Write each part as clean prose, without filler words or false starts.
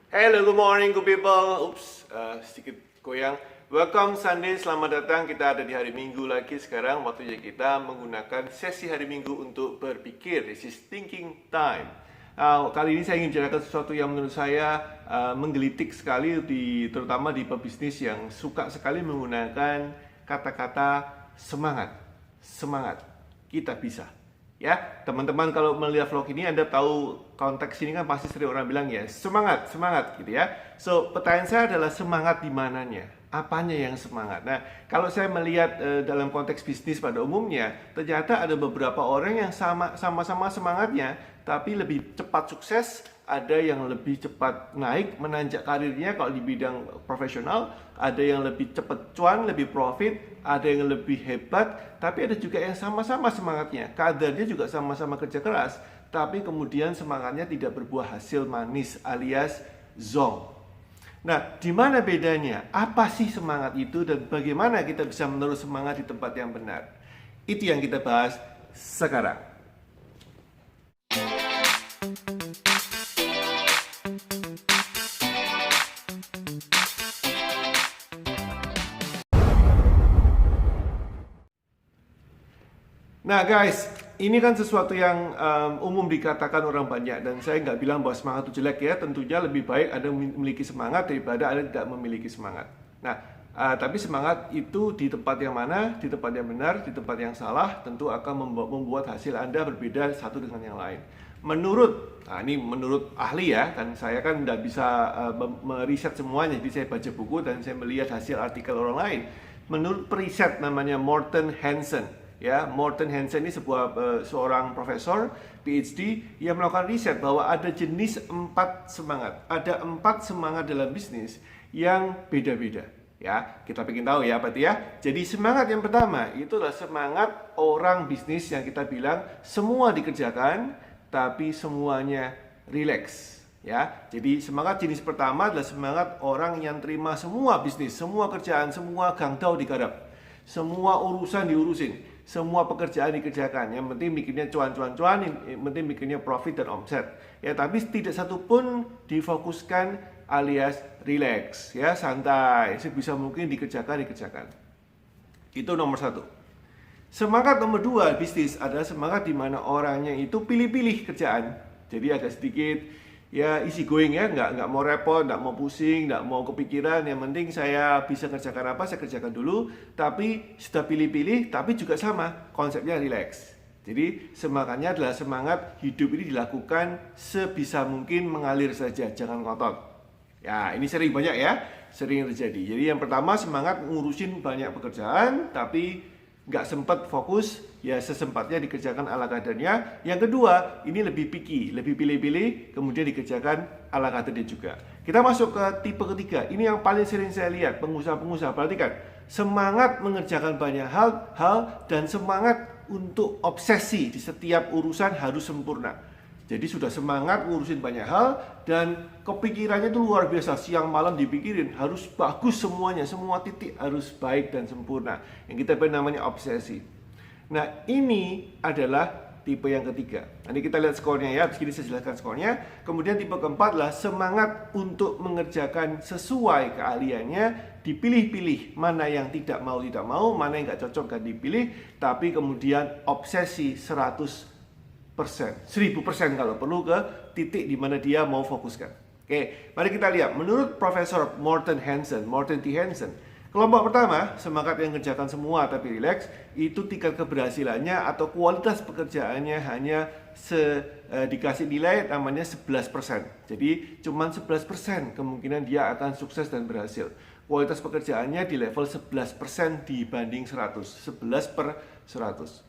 Hello, good morning, good people. Sedikit goyang. Welcome Sunday, selamat datang. Kita ada di hari Minggu lagi sekarang. Waktunya kita menggunakan sesi hari Minggu untuk berpikir. This is thinking time. Kali ini saya ingin bicarakan sesuatu yang menurut saya menggelitik sekali, terutama di pebisnis yang suka sekali menggunakan kata-kata semangat. Semangat, kita bisa. Ya, teman-teman kalau melihat vlog ini Anda tahu konteks ini kan pasti sering orang bilang ya semangat, semangat gitu ya. So, pertanyaan saya adalah semangat di mananya? Apanya yang semangat? Nah, kalau saya melihat dalam konteks bisnis pada umumnya, ternyata ada beberapa orang yang sama-sama semangatnya, tapi lebih cepat sukses, ada yang lebih cepat naik, menanjak karirnya kalau di bidang profesional, ada yang lebih cepat cuan, lebih profit, ada yang lebih hebat, tapi ada juga yang sama-sama semangatnya, kadarnya juga sama-sama kerja keras, tapi kemudian semangatnya tidak berbuah hasil manis alias zong. Nah, di mana bedanya? Apa sih semangat itu dan bagaimana kita bisa menerus semangat di tempat yang benar? Itu yang kita bahas sekarang. Nah guys, ini kan sesuatu yang umum dikatakan orang banyak dan saya nggak bilang bahwa semangat itu jelek ya. Tentunya lebih baik Anda memiliki semangat daripada Anda tidak memiliki semangat. Nah, tapi semangat itu di tempat yang mana, di tempat yang benar, di tempat yang salah, tentu akan membuat hasil Anda berbeda satu dengan yang lain. Ini menurut ahli ya, kan saya kan nggak bisa meriset semuanya, jadi saya baca buku dan saya melihat hasil artikel orang lain. Menurut periset namanya Morten Hansen. Ya, Morten Hansen ini seorang profesor PhD yang melakukan riset bahwa ada jenis 4 semangat. Ada 4 semangat dalam bisnis yang beda-beda. Ya, kita pengen tahu ya, berarti ya. Jadi semangat yang pertama itu adalah semangat orang bisnis yang kita bilang semua dikerjakan, tapi semuanya rileks. Ya, jadi semangat jenis pertama adalah semangat orang yang terima semua bisnis, semua kerjaan, semua gangdau digarap, semua urusan diurusin. Semua pekerjaan dikerjakan, yang penting bikinnya cuan-cuan-cuan, yang penting bikinnya profit dan omset. Ya, tapi tidak satu pun difokuskan alias relax, ya santai, sebisa mungkin dikerjakan. Itu nomor 1. Semangat nomor 2 bisnis adalah semangat di mana orangnya itu pilih-pilih kerjaan. Jadi agak sedikit ya easy going ya, nggak mau repot, nggak mau pusing, nggak mau kepikiran. Yang penting saya bisa kerjakan apa, saya kerjakan dulu. Tapi sudah pilih-pilih, tapi juga sama konsepnya relax. Jadi semangatnya adalah semangat hidup ini dilakukan sebisa mungkin mengalir saja, jangan ngotot. Ya, ini sering banyak ya, sering terjadi. Jadi yang pertama semangat ngurusin banyak pekerjaan, tapi nggak sempat fokus, ya sesempatnya dikerjakan ala kadarnya. Yang kedua, ini lebih picky, lebih pilih-pilih, kemudian dikerjakan ala kadarnya juga. Kita masuk ke tipe ketiga. Ini yang paling sering saya lihat, pengusaha-pengusaha. Perhatikan, semangat mengerjakan banyak hal dan semangat untuk obsesi di setiap urusan harus sempurna. Jadi sudah semangat ngurusin banyak hal dan kepikirannya itu luar biasa, siang malam dipikirin, harus bagus semuanya, semua titik harus baik dan sempurna. Yang kita namanya obsesi. Nah, ini adalah tipe yang ketiga. Nanti kita lihat skornya ya, habis ini saya jelaskan skornya. Kemudian tipe keempat adalah semangat untuk mengerjakan sesuai keahliannya, dipilih-pilih mana yang tidak mau, mana yang nggak cocok nggak dipilih, tapi kemudian obsesi 100%, 1000% kalau perlu ke titik di mana dia mau fokuskan. Oke, mari kita lihat. Menurut Profesor Morten T. Hansen, kelompok pertama, semangat yang mengerjakan semua tapi rileks, itu tingkat keberhasilannya atau kualitas pekerjaannya hanya dikasih nilai namanya 11%. Jadi cuma 11% kemungkinan dia akan sukses dan berhasil. Kualitas pekerjaannya di level 11% dibanding 100, 11/100.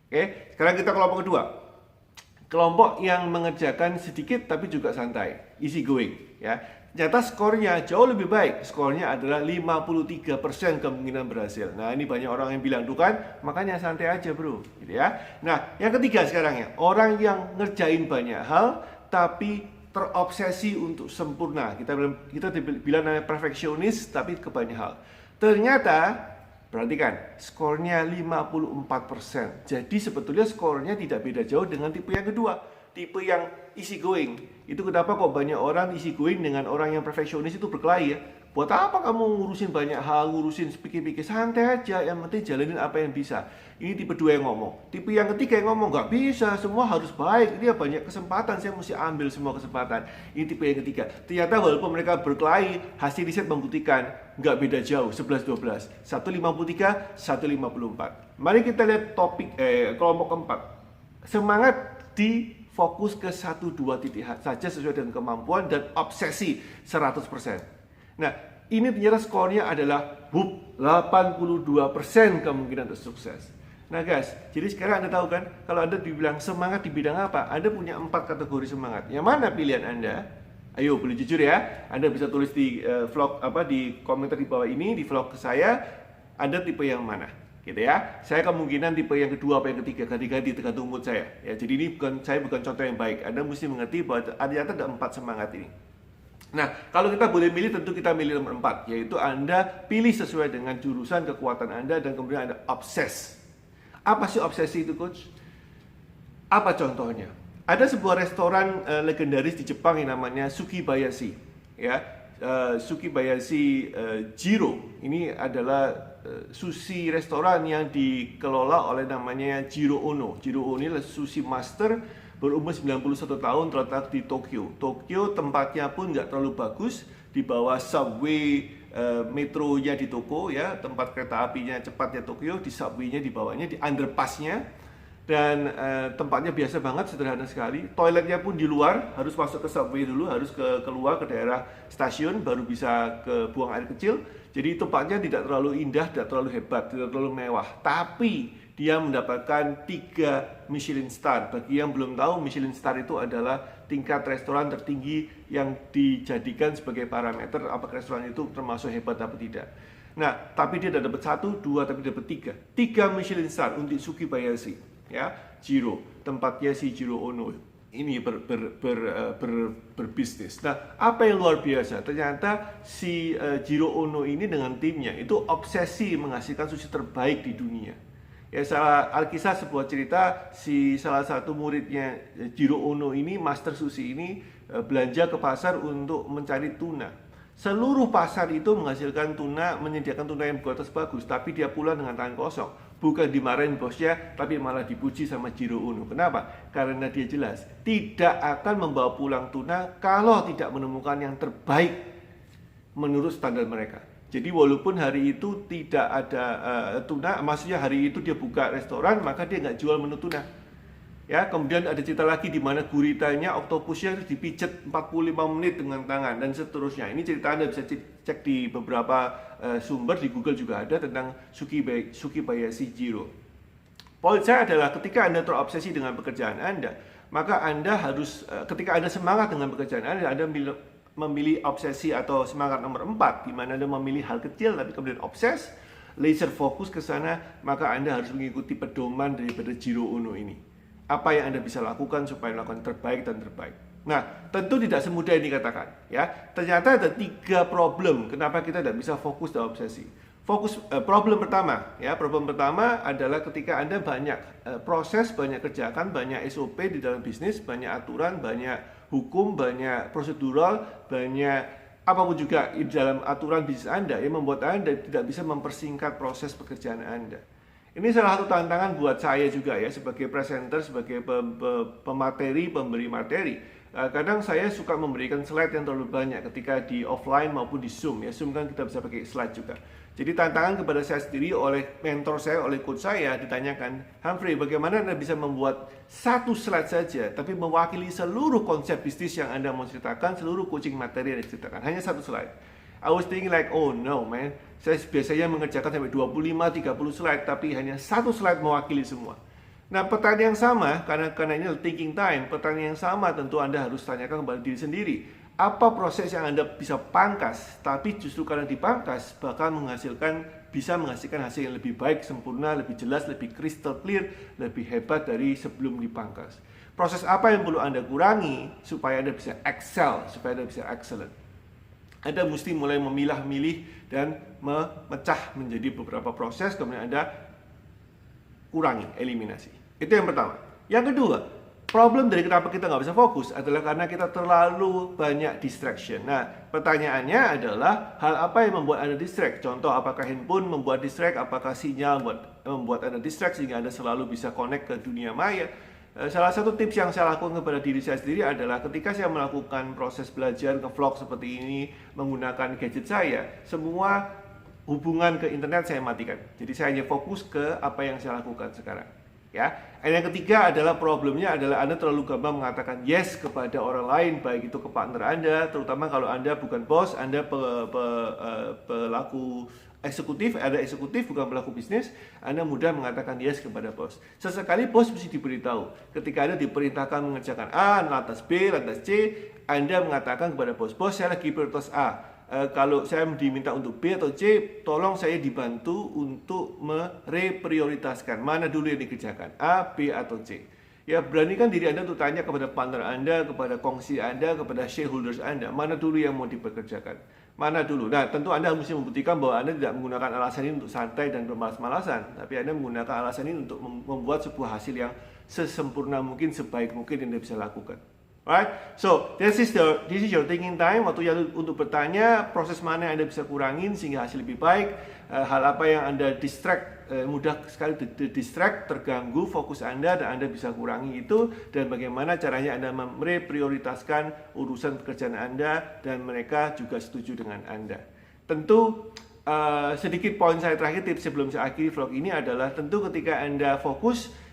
Oke, sekarang kita kelompok kedua. Kelompok yang mengerjakan sedikit tapi juga santai, easy going ya. Ternyata skornya jauh lebih baik. Skornya adalah 53% kemungkinan berhasil. Nah, ini banyak orang yang bilang, "Tuh kan, makanya santai aja, Bro." Gitu ya. Nah, yang ketiga sekarang ya, orang yang ngerjain banyak hal tapi terobsesi untuk sempurna. Kita bilang namanya perfeksionis tapi ke banyak hal. Ternyata perhatikan, skornya 54%. Jadi sebetulnya skornya tidak beda jauh dengan tipe yang kedua. Tipe yang easy going. Itu kenapa kok banyak orang easy going dengan orang yang perfeksionis itu berkelahi ya. Buat apa kamu ngurusin banyak hal, ngurusin pikir-pikir, santai aja, yang penting jalanin apa yang bisa. Ini tipe 2 yang ngomong. Tipe yang ketiga yang ngomong, nggak bisa, semua harus baik, dia banyak kesempatan, saya mesti ambil semua kesempatan. Ini tipe yang ketiga. Ternyata walaupun mereka berkelahi, hasil riset membuktikan nggak beda jauh, 11-12. 153, 154. Mari kita lihat topik kelompok keempat. Semangat di fokus ke 1-2 titik saja sesuai dengan kemampuan dan obsesi 100%. Nah, ini ternyata skornya adalah 82% kemungkinan untuk sukses. Nah guys, jadi sekarang Anda tahu kan, kalau Anda dibilang semangat di bidang apa, Anda punya 4 kategori semangat. Yang mana pilihan Anda? Ayo, boleh jujur ya. Anda bisa tulis di di komentar di bawah ini, di vlog ke saya, Anda tipe yang mana? Gitu ya. Saya kemungkinan tipe yang kedua apa yang ketiga, ganti-ganti tergantung mood saya. Ya, jadi ini saya bukan contoh yang baik. Anda mesti mengerti bahwa ternyata ada 4 semangat ini. Nah, kalau kita boleh milih, tentu kita milih nomor 4, yaitu Anda pilih sesuai dengan jurusan kekuatan Anda dan kemudian Anda obses. Apa sih obsesi itu, Coach? Apa contohnya? Ada sebuah restoran legendaris di Jepang yang namanya Sukibayashi, ya. Sukibayashi Jiro. Ini adalah sushi restoran yang dikelola oleh namanya Jiro Ono. Jiro Ono ini adalah sushi master berumur 91 tahun, terletak di Tokyo. Tokyo tempatnya pun nggak terlalu bagus, di bawah subway metronya di Tokyo ya, tempat kereta apinya cepatnya Tokyo, di subway-nya di bawahnya, di underpass-nya. Dan tempatnya biasa banget, sederhana sekali. Toiletnya pun di luar, harus masuk ke subway dulu, harus keluar ke daerah stasiun, baru bisa ke buang air kecil. Jadi tempatnya tidak terlalu indah, tidak terlalu hebat, tidak terlalu mewah. Tapi dia mendapatkan 3 Michelin Star. Bagi yang belum tahu, Michelin Star itu adalah tingkat restoran tertinggi yang dijadikan sebagai parameter apakah restoran itu termasuk hebat atau tidak. Nah, tapi dia tidak dapat 1, 2, tapi dapat 3. 3 Michelin Star untuk Sukibayashi, ya, Jiro, tempatnya si Jiro Ono ini berbisnis. Nah, apa yang luar biasa? Ternyata si Jiro Ono ini dengan timnya itu obsesi menghasilkan sushi terbaik di dunia. Ya, Alkisah sebuah cerita, salah satu muridnya Jiro Ono ini, master sushi ini, belanja ke pasar untuk mencari tuna. Seluruh pasar itu menghasilkan tuna, menyediakan tuna yang kualitas bagus, tapi dia pulang dengan tangan kosong. Bukan dimarahin bosnya, tapi malah dipuji sama Jiro Ono. Kenapa? Karena dia jelas tidak akan membawa pulang tuna kalau tidak menemukan yang terbaik menurut standar mereka. Jadi walaupun hari itu tidak ada tuna, maksudnya hari itu dia buka restoran, maka dia nggak jual menu tuna. Ya, kemudian ada cerita lagi di mana guritanya, oktopusnya itu dipijet 45 menit dengan tangan dan seterusnya. Ini cerita Anda bisa cek di beberapa sumber, di Google juga ada tentang Sukibayashi Jiro. Poin saya adalah ketika Anda terobsesi dengan pekerjaan Anda, maka Anda harus, ketika Anda semangat dengan pekerjaan Anda memilih obsesi atau semangat nomor 4, di mana Anda memilih hal kecil tapi kemudian obses, laser fokus ke sana, maka Anda harus mengikuti pedoman daripada Jiro Ono ini. Apa yang Anda bisa lakukan supaya melakukan terbaik dan terbaik. Nah, tentu tidak semudah ini dikatakan, ya. Ternyata ada 3 problem kenapa kita tidak bisa fokus dalam obsesi. Problem pertama adalah ketika Anda banyak proses, banyak kerjakan, banyak SOP di dalam bisnis, banyak aturan, banyak hukum, banyak prosedural, banyak apapun juga di dalam aturan bisnis Anda yang membuat Anda tidak bisa mempersingkat proses pekerjaan Anda. Ini salah satu tantangan buat saya juga ya, sebagai presenter, sebagai pemberi materi. Kadang saya suka memberikan slide yang terlalu banyak ketika di offline maupun di Zoom. Ya, Zoom kan kita bisa pakai slide juga. Jadi tantangan kepada saya sendiri oleh mentor saya, oleh coach saya, ditanyakan, Humphrey, bagaimana Anda bisa membuat 1 slide saja, tapi mewakili seluruh konsep bisnis yang Anda mau ceritakan, seluruh coaching materi yang diceritakan, hanya 1 slide. I was thinking like, oh no man, saya biasanya mengerjakan sampai 25-30 slide, tapi hanya 1 slide mewakili semua. Nah, pertanyaan yang sama, karena ini thinking time, pertanyaan yang sama tentu Anda harus tanyakan kepada diri sendiri. Apa proses yang Anda bisa pangkas, tapi justru karena dipangkas bakal bisa menghasilkan hasil yang lebih baik, sempurna, lebih jelas, lebih crystal clear, lebih hebat dari sebelum dipangkas. Proses apa yang perlu Anda kurangi supaya Anda bisa excel, supaya Anda bisa excellent? Anda mesti mulai memilah-milih dan memecah menjadi beberapa proses, kemudian Anda kurangi, eliminasi. Itu yang pertama. Yang kedua, problem dari kenapa kita nggak bisa fokus adalah karena kita terlalu banyak distraction. Nah, pertanyaannya adalah hal apa yang membuat Anda distract? Contoh, apakah handphone membuat distract? Apakah sinyal membuat Anda distract sehingga Anda selalu bisa connect ke dunia maya? Salah satu tips yang saya lakukan kepada diri saya sendiri adalah ketika saya melakukan proses belajar nge-vlog seperti ini menggunakan gadget saya, semua hubungan ke internet saya matikan. Jadi saya hanya fokus ke apa yang saya lakukan sekarang. Ya, dan yang ketiga adalah problemnya adalah Anda terlalu gampang mengatakan yes kepada orang lain, baik itu ke partner Anda, terutama kalau Anda bukan bos, Anda pelaku eksekutif, ada eksekutif bukan pelaku bisnis, Anda mudah mengatakan yes kepada bos. Sesekali bos mesti diberitahu. Ketika Anda diperintahkan mengerjakan A, lantas B, lantas C, Anda mengatakan kepada bos, bos saya lagi prioritas A. Kalau saya diminta untuk B atau C, tolong saya dibantu untuk mereprioritaskan mana dulu yang dikerjakan, A, B atau C. Ya, beranikan diri Anda untuk tanya kepada partner Anda, kepada kongsi Anda, kepada shareholders Anda, mana dulu yang mau dipekerjakan, mana dulu. Nah, tentu Anda mesti membuktikan bahwa Anda tidak menggunakan alasan ini untuk santai dan bermalas-malasan, tapi Anda menggunakan alasan ini untuk membuat sebuah hasil yang sesempurna mungkin, sebaik mungkin yang Anda bisa lakukan. Right, so this is your thinking time. Waktu untuk bertanya proses mana yang Anda bisa kurangin sehingga hasil lebih baik. Hal apa yang Anda mudah sekali distract, terganggu fokus Anda dan Anda bisa kurangi itu. Dan bagaimana caranya Anda mereprioritaskan urusan pekerjaan Anda dan mereka juga setuju dengan Anda. Tentu sedikit poin saya terakhir, tips sebelum saya akhiri vlog ini adalah tentu ketika Anda fokus,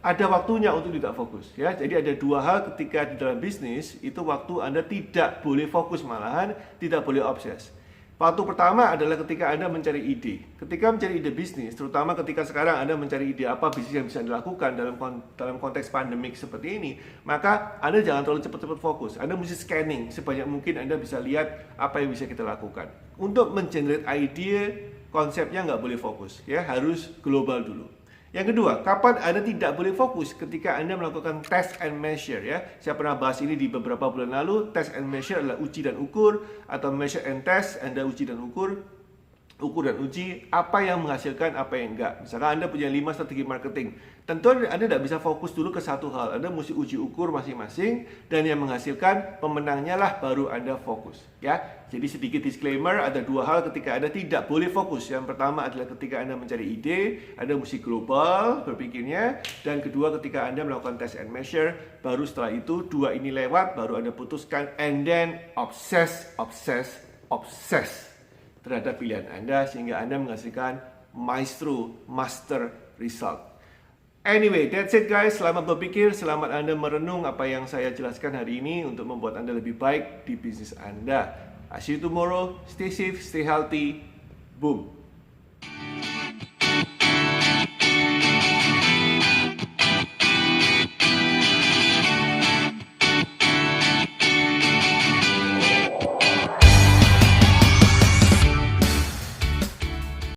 ada waktunya untuk tidak fokus, ya. Jadi ada dua hal ketika di dalam bisnis itu waktu Anda tidak boleh fokus, malahan tidak boleh obses. Waktu pertama adalah ketika Anda mencari ide. Ketika mencari ide bisnis, terutama ketika sekarang Anda mencari ide apa bisnis yang bisa dilakukan dalam konteks pandemik seperti ini, maka Anda jangan terlalu cepat-cepat fokus. Anda mesti scanning sebanyak mungkin Anda bisa lihat apa yang bisa kita lakukan. Untuk mengenerate ide, konsepnya nggak boleh fokus, ya, harus global dulu. Yang kedua, kapan Anda tidak boleh fokus? Ketika Anda melakukan test and measure, ya. Saya pernah bahas ini di beberapa bulan lalu. Test and measure adalah uji dan ukur, atau measure and test, Anda uji dan ukur dan uji apa yang menghasilkan, apa yang enggak. Misalkan Anda punya 5 strategi marketing, tentu Anda tidak bisa fokus dulu ke satu hal. Anda mesti uji ukur masing-masing, dan yang menghasilkan pemenangnya lah baru Anda fokus, ya. Jadi sedikit disclaimer, ada dua hal ketika Anda tidak boleh fokus. Yang pertama adalah ketika Anda mencari ide, Anda mesti global berpikirnya. Dan kedua, ketika Anda melakukan test and measure, baru setelah itu dua ini lewat, baru Anda putuskan, and then obsess terhadap pilihan Anda sehingga Anda menghasilkan master result. Anyway, that's it guys. Selamat berpikir, selamat Anda merenung apa yang saya jelaskan hari ini untuk membuat Anda lebih baik di bisnis Anda. I see you tomorrow. Stay safe, stay healthy. Boom.